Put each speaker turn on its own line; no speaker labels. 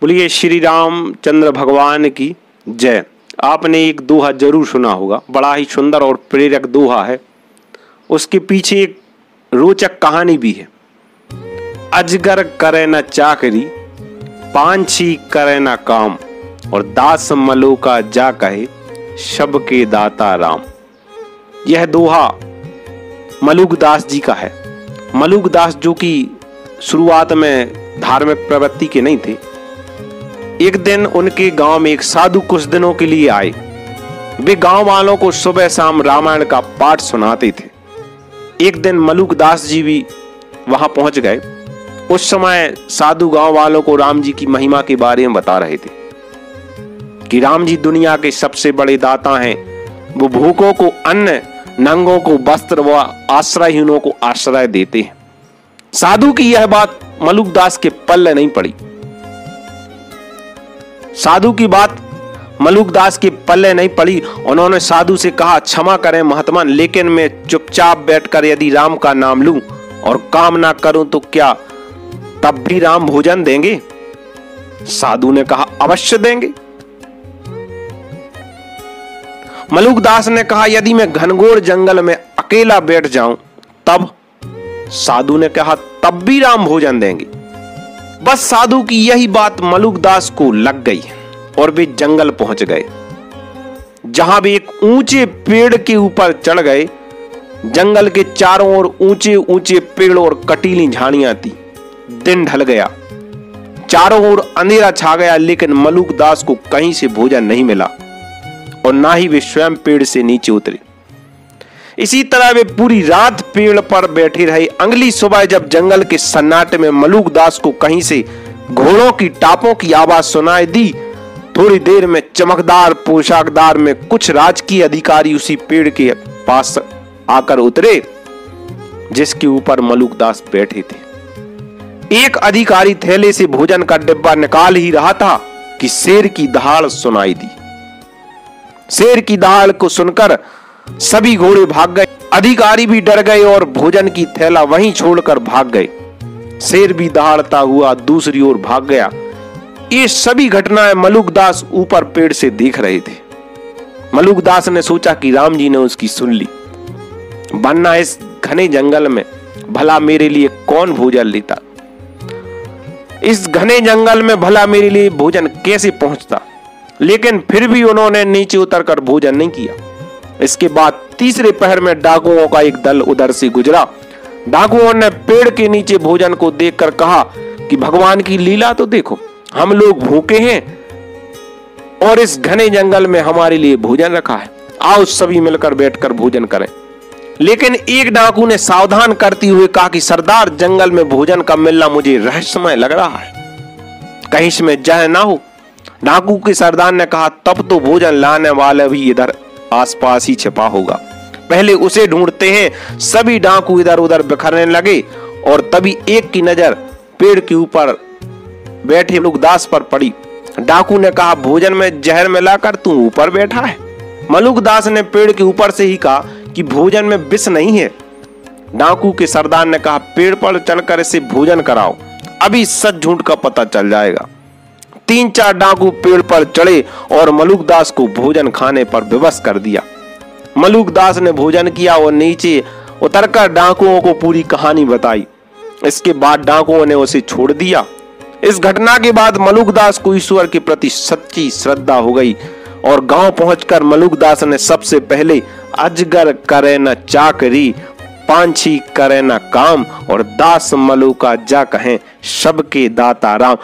बोलिए श्री रामचंद्र भगवान की जय। आपने एक दोहा जरूर सुना होगा, बड़ा ही सुंदर और प्रेरक दोहा है। उसके पीछे एक रोचक कहानी भी है। अजगर करे न चाकरी, पांछी करे न काम, और दास मलूका जा कहे सबके दाता राम। यह दोहा मलूक दास जी का है। मलूक दास जो कि शुरुआत में धार्मिक प्रवृत्ति के नहीं थे। एक दिन उनके गांव में एक साधु कुछ दिनों के लिए आए। वे गांव वालों को सुबह शाम रामायण का पाठ सुनाते थे। एक दिन मलूक दास जी भी वहां पहुंच गए। उस समय साधु गांव वालों को राम जी की महिमा के बारे में बता रहे थे कि राम जी दुनिया के सबसे बड़े दाता हैं। वो भूखों को अन्न, नंगों को वस्त्र व आश्रयहीनों को आश्रय देते हैं। साधु की यह बात मलूक दास के पल्ले नहीं पड़ी। साधु की बात मलूक दास के पल्ले नहीं पड़ी। उन्होंने साधु से कहा, क्षमा करें महात्मा, लेकिन मैं चुपचाप बैठकर यदि राम का नाम लूं और काम ना करूं तो क्या तब भी राम भोजन देंगे? साधु ने कहा, अवश्य देंगे। मलूक दास ने कहा, यदि मैं घनघोर जंगल में अकेला बैठ जाऊं तब? साधु ने कहा, तब भी राम भोजन देंगे। बस साधु की यही बात मलूक दास को लग गई और वे जंगल पहुंच गए, जहां वे एक ऊंचे पेड़ के ऊपर चढ़ गए। जंगल के चारों ओर ऊंचे ऊंचे पेड़ और कटीली झाड़ियां थी। दिन ढल गया, चारों ओर अंधेरा छा गया, लेकिन मलूक दास को कहीं से भोजन नहीं मिला और ना ही वे स्वयं पेड़ से नीचे उतरे। इसी तरह वे पूरी रात पेड़ पर बैठे रहे। अगली सुबह जब जंगल के सन्नाटे में मलूक दास को कहीं से घोड़ों की टापों की आवाज सुनाई दी। थोड़ी देर में चमकदार पोशाकदार में कुछ राजकीय अधिकारी उसी पेड़ के पास आकर उतरे जिसके ऊपर मलूक दास बैठे थे। एक अधिकारी थैले से भोजन का डिब्बा निकाल ही रहा था कि शेर की दहाड़ सुनाई दी। शेर की दहाड़ को सुनकर सभी घोड़े भाग गए। अधिकारी भी डर गए और भोजन की थैला वहीं छोड़कर भाग गए। शेर भी दहाड़ता हुआ दूसरी ओर भाग गया। ये सभी घटनाएं मलूक दास ऊपर पेड़ से देख रहे थे। मलूक दास ने सोचा कि राम जी ने उसकी सुन ली, वरना इस घने जंगल में भला मेरे लिए कौन भोजन लेता? इस घने जंगल में भला मेरे लिए भोजन कैसे पहुंचता? लेकिन फिर भी उन्होंने नीचे उतरकर भोजन नहीं किया। इसके बाद तीसरे पहर में डाकुओं का एक दल उधर से गुजरा। डाकुओं ने पेड़ के नीचे भोजन को देखकर कहा कि भगवान की लीला तो देखो, हम लोग भूखे हैं और इस घने जंगल में हमारे लिए भोजन रखा है। आओ सभी मिलकर बैठकर भोजन करें। लेकिन एक डाकू ने सावधान करते हुए कहा कि सरदार, जंगल में भोजन का मिलना मुझे रहस्यमय लग रहा है, कहीं इसमें जहर ना हो। डाकू के सरदार ने कहा, तब तो भोजन लाने वाला भी इधर आसपास ही छिपा होगा, पहले उसे ढूंढते हैं। सभी डाकू इधर उधर बिखरने लगे और तभी एक की नजर पेड़ के ऊपर बैठे मलूक दास पर पड़ी। डाकू ने कहा, भोजन में जहर मिलाकर तू ऊपर बैठा है? मलूक दास ने पेड़ के ऊपर से ही कहा कि भोजन में विष नहीं है। डाकू के सरदार ने कहा, पेड़ पर चढ़कर इसे भोजन कराओ, अभी सच झूठ का पता चल जाएगा। 3-4 डाकू पेड़ पर चढ़े और मलूक दास को भोजन खाने पर विवश कर दिया। मलूक दास ने भोजन किया और नीचे उतरकर डाकुओं को पूरी कहानी बताई। इसके बाद डाकुओं ने उसे छोड़ दिया। इस घटना के बाद मलूक दास को ईश्वर के प्रति सच्ची श्रद्धा हो गई और गांव पहुंचकर मलूक दास ने सबसे पहले अजगर करे न चाकरी, पांछी करे न काम, और दास मलूका जा कहें सबके दाता राम